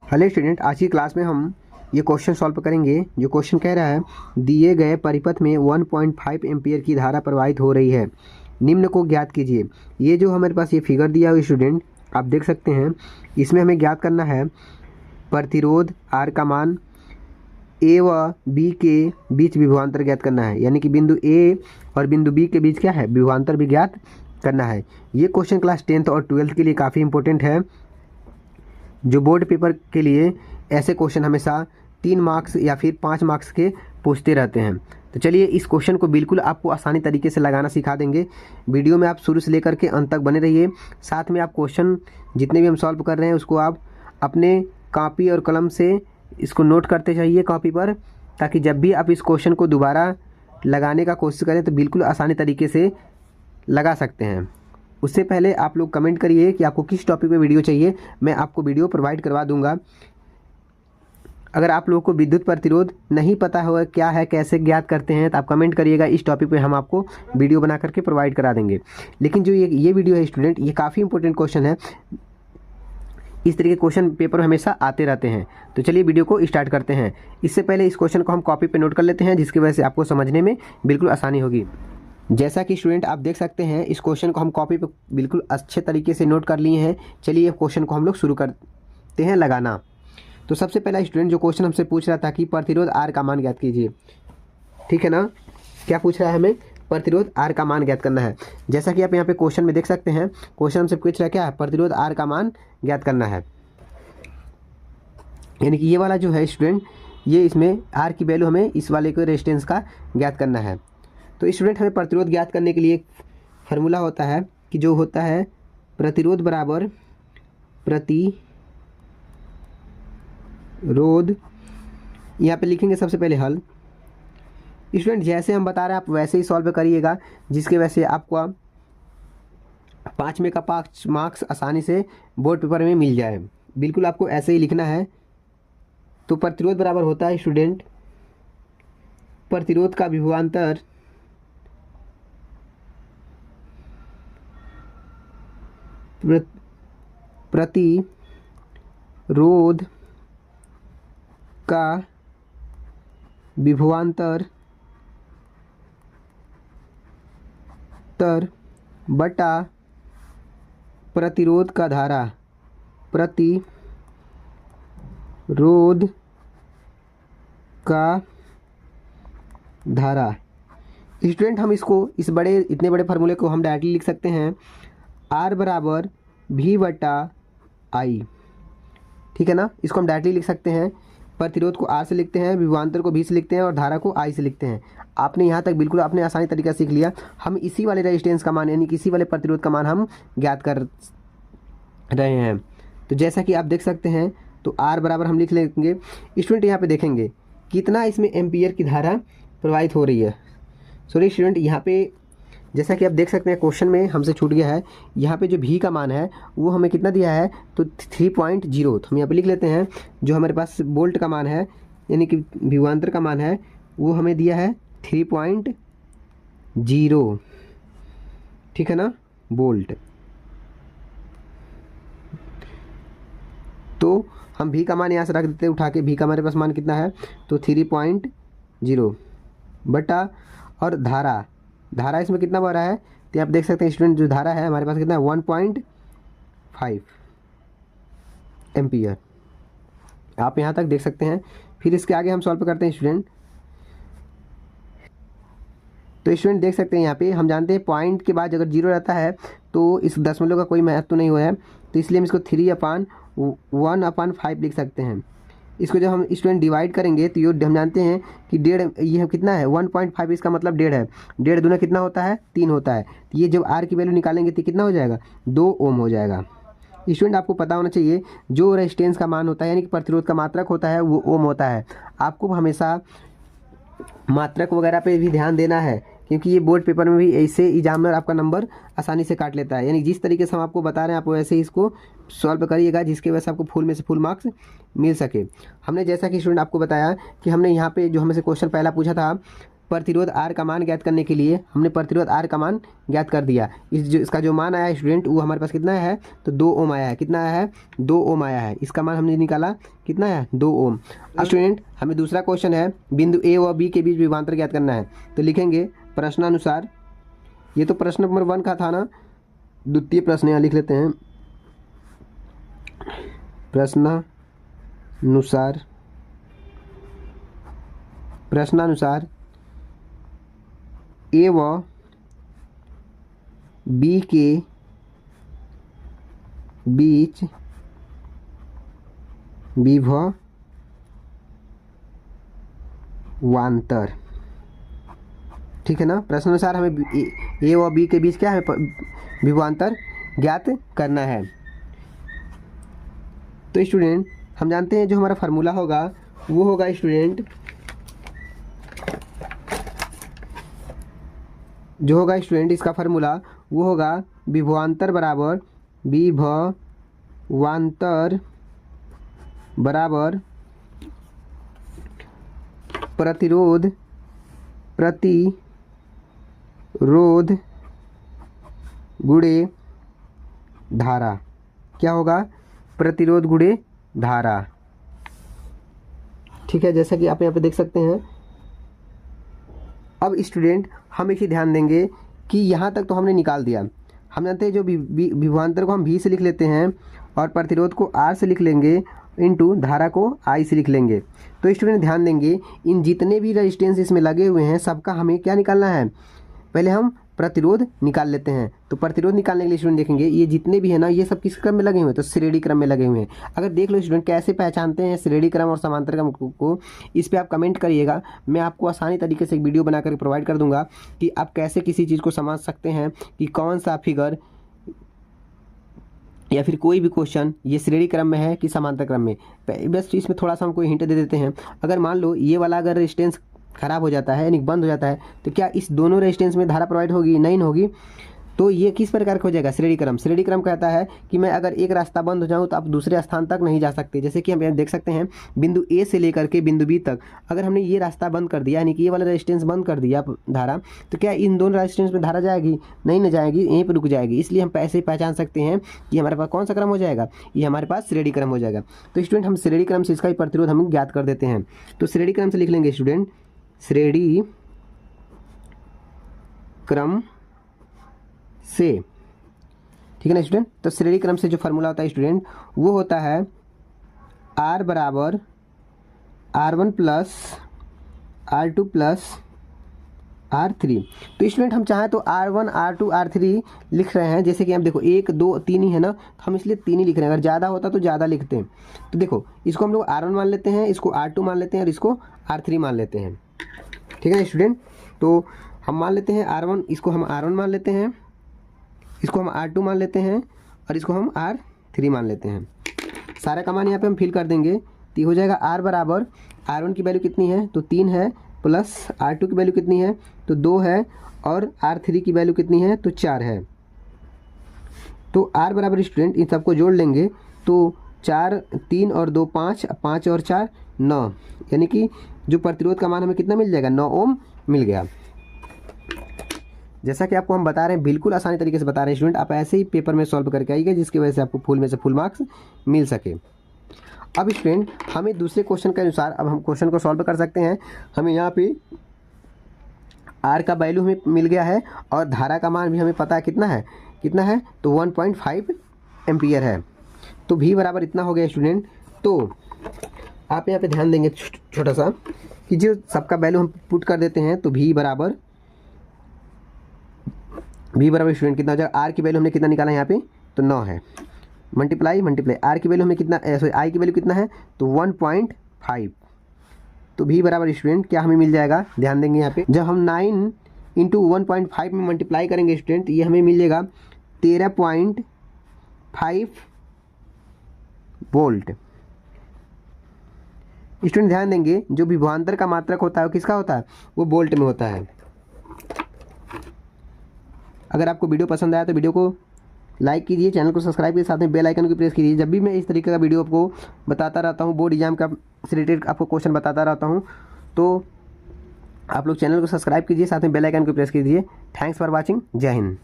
Hello student, आज की class में हम ये क्वेश्चन सॉल्व करेंगे। जो क्वेश्चन कह रहा है, दिए गए परिपथ में 1.5 एम्पियर की धारा प्रवाहित हो रही है, निम्न को ज्ञात कीजिए। ये जो हमारे पास ये फिगर दिया हुआ स्टूडेंट आप देख सकते हैं, इसमें हमें ज्ञात करना है प्रतिरोध आर का मान, ए व बी के बीच विभवांतर ज्ञात करना है, यानी कि बिंदु ए और बिंदु बी के बीच क्या है, विभवांतर भी ज्ञात करना है। ये क्वेश्चन क्लास 10th और 12th के लिए काफ़ी इंपॉर्टेंट है। जो बोर्ड पेपर के लिए ऐसे क्वेश्चन हमेशा 3 मार्क्स या फिर 5 मार्क्स के पूछते रहते हैं। तो चलिए इस क्वेश्चन को बिल्कुल आपको आसानी तरीके से लगाना सिखा देंगे। वीडियो में आप शुरू से लेकर के अंत तक बने रहिए। साथ में आप क्वेश्चन जितने भी हम सॉल्व कर रहे हैं उसको आप अपने कॉपी और कलम से इसको नोट करते जाइए कॉपी पर, ताकि जब भी आप इस क्वेश्चन को दोबारा लगाने का कोशिश करें तो बिल्कुल आसानी तरीके से लगा सकते हैं। उससे पहले आप लोग कमेंट करिए कि आपको किस टॉपिक पे वीडियो चाहिए, मैं आपको वीडियो प्रोवाइड करवा दूंगा। अगर आप लोगों को विद्युत प्रतिरोध नहीं पता होगा क्या है, कैसे ज्ञात करते हैं, तो आप कमेंट करिएगा, इस टॉपिक पे हम आपको वीडियो बना करके प्रोवाइड करा देंगे। लेकिन जो ये वीडियो है स्टूडेंट, ये काफ़ी इंपॉर्टेंट क्वेश्चन है। इस तरीके के क्वेश्चन पेपर हमेशा आते रहते हैं। तो चलिए वीडियो को स्टार्ट करते हैं। इससे पहले इस क्वेश्चन को हम कॉपी पर नोट कर लेते हैं, जिसकी वजह से आपको समझने में बिल्कुल आसानी होगी। जैसा कि स्टूडेंट आप देख सकते हैं, इस क्वेश्चन को हम कॉपी पे बिल्कुल अच्छे तरीके से नोट कर लिए हैं। चलिए क्वेश्चन को हम लोग शुरू करते हैं लगाना। तो सबसे पहला स्टूडेंट जो क्वेश्चन हमसे पूछ रहा था कि प्रतिरोध आर का मान ज्ञात कीजिए, ठीक है ना। क्या पूछ रहा है, हमें प्रतिरोध आर का मान ज्ञात करना है। जैसा कि आप यहाँ पे क्वेश्चन में देख सकते हैं, क्वेश्चन हमसे पूछ रहा है क्या है, प्रतिरोध आर का मान ज्ञात करना है। यानी कि ये वाला जो है स्टूडेंट, ये इसमें आर की वैल्यू हमें इस वाले को रेजिस्टेंस का ज्ञात करना है। तो स्टूडेंट हमें प्रतिरोध ज्ञात करने के लिए एक फार्मूला होता है कि जो होता है प्रतिरोध बराबर प्रतिरोध। यहाँ पे लिखेंगे सबसे पहले हल। स्टूडेंट जैसे हम बता रहे हैं आप वैसे ही सॉल्व करिएगा, जिसके वजह से आपको 5 में का 5 मार्क्स आसानी से बोर्ड पेपर में मिल जाए। बिल्कुल आपको ऐसे ही लिखना है। तो प्रतिरोध बराबर होता है स्टूडेंट प्रतिरोध का विभवांतर प्रतिरोध का विभवांतर बटा प्रतिरोध का धारा, प्रतिरोध का धारा। स्टूडेंट हम इसको इतने बड़े फार्मूले को हम डायरेक्टली लिख सकते हैं, आर बराबर भी बटा आई, ठीक है ना। इसको हम डायरेक्टली लिख सकते हैं। प्रतिरोध को आर से लिखते हैं, विभवांतर को भी से लिखते हैं और धारा को आई से लिखते हैं। आपने यहाँ तक बिल्कुल आपने आसानी तरीका सीख लिया। हम इसी वाले रेजिस्टेंस का मान यानी कि इसी वाले प्रतिरोध का मान हम ज्ञात कर रहे हैं। तो जैसा कि आप देख सकते हैं, तो आर बराबर हम लिख लेंगे। स्टूडेंट यहाँ पे देखेंगे कितना इसमें एम्पियर की धारा प्रवाहित हो रही है। सॉरी स्टूडेंट, यहाँ पे जैसा कि आप देख सकते हैं क्वेश्चन में हमसे छूट गया है। यहाँ पे जो भी का मान है वो हमें कितना दिया है, तो 3.0। तो हम यहाँ पे लिख लेते हैं जो हमारे पास वोल्ट का मान है यानी कि विभवांतर का मान है वो हमें दिया है 3.0, ठीक है ना, वोल्ट। तो हम भी का मान यहाँ से रख देते हैं उठा के। भी का हमारे पास मान कितना है, तो 3.0 बटा, और धारा इसमें कितना बह रहा है, तो आप देख सकते हैं स्टूडेंट जो धारा है हमारे पास कितना है, 1.5 एम्पियर। आप यहाँ तक देख सकते हैं। फिर इसके आगे हम सॉल्व करते हैं स्टूडेंट। तो स्टूडेंट देख सकते हैं यहाँ पे हम जानते हैं पॉइंट के बाद अगर 0 रहता है तो इस दशमलव का कोई महत्व नहीं हुआ है, तो इसलिए हम इसको 3/1/5 लिख सकते हैं। इसको जब हम स्टूडेंट डिवाइड करेंगे तो ये हम जानते हैं कि 1.5 ये कितना है, 1.5, इसका मतलब 1.5 है। 1.5 दूना कितना होता है, 3 होता है। तो ये जब आर की वैल्यू निकालेंगे तो कितना हो जाएगा, 2 ओम हो जाएगा। स्टूडेंट आपको पता होना चाहिए जो रेजिस्टेंस का मान होता है यानी कि प्रतिरोध का मात्रक होता है वो ओम होता है। आपको हमेशा मात्रक वगैरह पे भी ध्यान देना है, क्योंकि ये बोर्ड पेपर में भी ऐसे एग्जामिनर आपका नंबर आसानी से काट लेता है। यानी जिस तरीके से हम आपको बता रहे हैं आप वैसे ही इसको सॉल्व करिएगा, जिसके वजह से आपको फुल में से फुल मार्क्स मिल सके। हमने जैसा कि स्टूडेंट आपको बताया कि हमने यहाँ पे जो हमसे क्वेश्चन पहला पूछा था प्रतिरोध R का मान ज्ञात करने के लिए हमने प्रतिरोध R का मान ज्ञात कर दिया। इसका जो मान आया है स्टूडेंट वो हमारे पास कितना है, तो 2 ओम आया है। कितना आया है, 2 ओम आया है। इसका मान हमने निकाला कितना है, 2 ओम। अब स्टूडेंट हमें दूसरा क्वेश्चन है, बिंदु A व B के बीच विभवांतर ज्ञात करना है। तो लिखेंगे प्रश्नानुसार, ये तो प्रश्न नंबर 1 का था ना, द्वितीय प्रश्न यहाँ लिख लेते हैं। प्रश्नानुसार A व B के बीच विभवांतर, ठीक है ना। प्रश्नानुसार हमें A व B के बीच क्या है, विभवांतर ज्ञात करना है। तो स्टूडेंट हम जानते हैं जो हमारा फार्मूला होगा वो होगा स्टूडेंट, इसका फार्मूला वो होगा विभवांतर बराबर प्रतिरोध गुणे धारा। क्या होगा, प्रतिरोध गुणे धारा, ठीक है, जैसा कि आप यहाँ पे देख सकते हैं। अब स्टूडेंट हम एक ही ध्यान देंगे कि यहाँ तक तो हमने निकाल दिया। हम जानते हैं जो विभवांतर को हम V से लिख लेते हैं और प्रतिरोध को R से लिख लेंगे, इनटू धारा को I से लिख लेंगे। तो स्टूडेंट ध्यान देंगे इन जितने भी रेजिस्टेंस इसमें लगे हुए हैं सबका हमें क्या निकालना है, पहले हम प्रतिरोध निकाल लेते हैं। तो प्रतिरोध निकालने के लिए स्टूडेंट देखेंगे ये जितने भी है ना, ये सब किस क्रम में लगे हुए हैं, तो श्रेणी क्रम में लगे हुए हैं। अगर देख लो स्टूडेंट कैसे पहचानते हैं श्रेणी क्रम और समांतर क्रम को, इस पे आप कमेंट करिएगा। मैं आपको आसानी तरीके से एक वीडियो बनाकर प्रोवाइड कर दूंगा कि आप कैसे किसी चीज़ को समझ सकते हैं कि कौन सा फिगर या फिर कोई भी क्वेश्चन ये श्रेणी क्रम में है कि समांतर क्रम में। बस इसमें थोड़ा सा हमको हिंट दे देते हैं। अगर मान लो ये वाला अगर रेजिस्टेंस खराब हो जाता है यानी बंद हो जाता है, तो क्या इस दोनों रेजिस्टेंस में धारा प्रोवाइड होगी, नहीं होगी। तो ये किस प्रकार का हो जाएगा, श्रेणी क्रम। श्रेणी क्रम कहता है कि मैं अगर एक रास्ता बंद हो जाऊं तो आप दूसरे स्थान तक नहीं जा सकते। जैसे कि हम यहाँ देख सकते हैं बिंदु A से लेकर के बिंदु B तक अगर हमने ये रास्ता बंद कर दिया, यानी कि ये वाला रेजिस्टेंस बंद कर दिया धारा, तो क्या इन दोनों रेजिस्टेंस में धारा जाएगी, नहीं न जाएगी, यहीं पर रुक जाएगी। इसलिए हम ऐसे पहचान सकते हैं कि हमारे पास कौन सा क्रम हो जाएगा, ये हमारे पास श्रेणी क्रम हो जाएगा। तो स्टूडेंट हम श्रेणी क्रम से इसका प्रतिरोध हम ज्ञात कर देते हैं। तो श्रेणी क्रम से लिख लेंगे स्टूडेंट, श्रेणी क्रम से, ठीक है ना स्टूडेंट। तो श्रेणी क्रम से जो फार्मूला होता है स्टूडेंट वो होता है R बराबर R1 plus R2 plus R3। तो स्टूडेंट हम चाहें तो R1 R2 R3 लिख रहे हैं। जैसे कि हम देखो 1 2 3 ही है ना, तो हम इसलिए 3 ही लिख रहे हैं। अगर ज़्यादा होता तो ज़्यादा लिखते हैं। तो देखो इसको हम लोग R1 मान लेते हैं, इसको R2 मान लेते हैं और इसको R3 मान लेते हैं, ठीक है ना स्टूडेंट। तो हम मान लेते हैं R1, इसको हम R1 मान लेते हैं, इसको हम R2 मान लेते हैं और इसको हम R3 मान लेते हैं। सारा का मान यहाँ पे हम फिल कर देंगे तो हो जाएगा R बराबर R1 की वैल्यू कितनी है, तो 3 है, प्लस R2 की वैल्यू कितनी है, तो 2 है, और R3 की वैल्यू कितनी है, तो 4 है। तो R बराबर स्टूडेंट इन सबको जोड़ लेंगे तो 4 3 और 2 5, 5 और 4 9, यानी कि जो प्रतिरोध का मान हमें कितना मिल जाएगा, 9 ओम मिल गया। जैसा कि आपको हम बता रहे हैं, बिल्कुल आसानी तरीके से बता रहे हैं स्टूडेंट, आप ऐसे ही पेपर में सॉल्व करके आइएगा जिसकी वजह से आपको फुल में से फुल मार्क्स मिल सके। अब स्टूडेंट हमें दूसरे क्वेश्चन के अनुसार अब हम क्वेश्चन को सॉल्व कर सकते हैं। हमें यहाँ पे R का वैल्यू हमें मिल गया है और धारा का मान भी हमें पता है कितना है, तो 1.5 एम्पियर है। तो V बराबर इतना हो गया स्टूडेंट। तो आप यहाँ पे ध्यान देंगे छोटा सा कि जो सबका वैल्यू हम पुट कर देते हैं, तो V बराबर स्टूडेंट कितना हो जाएगा, R की वैल्यू हमने कितना निकाला यहाँ पे, तो 9 है, मल्टीप्लाई R की वैल्यू हमें कितना, सॉरी I की वैल्यू कितना है, तो 1.5। तो V बराबर स्टूडेंट क्या हमें मिल जाएगा, ध्यान देंगे यहाँ पे जब हम 9 इंटू 1.5 में मल्टीप्लाई करेंगे स्टूडेंट, ये हमें मिलेगा 13.5 वोल्ट। स्टूडेंट ध्यान देंगे जो विभवांतर का मात्रक होता है वो किसका होता है, वो वोल्ट में होता है। अगर आपको वीडियो पसंद आया तो वीडियो को लाइक कीजिए, चैनल को सब्सक्राइब कीजिए, साथ में बेल आइकन को प्रेस कीजिए। जब भी मैं इस तरीके का वीडियो आपको बताता रहता हूँ, बोर्ड एग्जाम का रिलेटेड आपको क्वेश्चन बताता रहता हूँ, तो आप लोग चैनल को सब्सक्राइब कीजिए, साथ में बेल आइकन को प्रेस कीजिए। Thanks for watching. जय हिंद।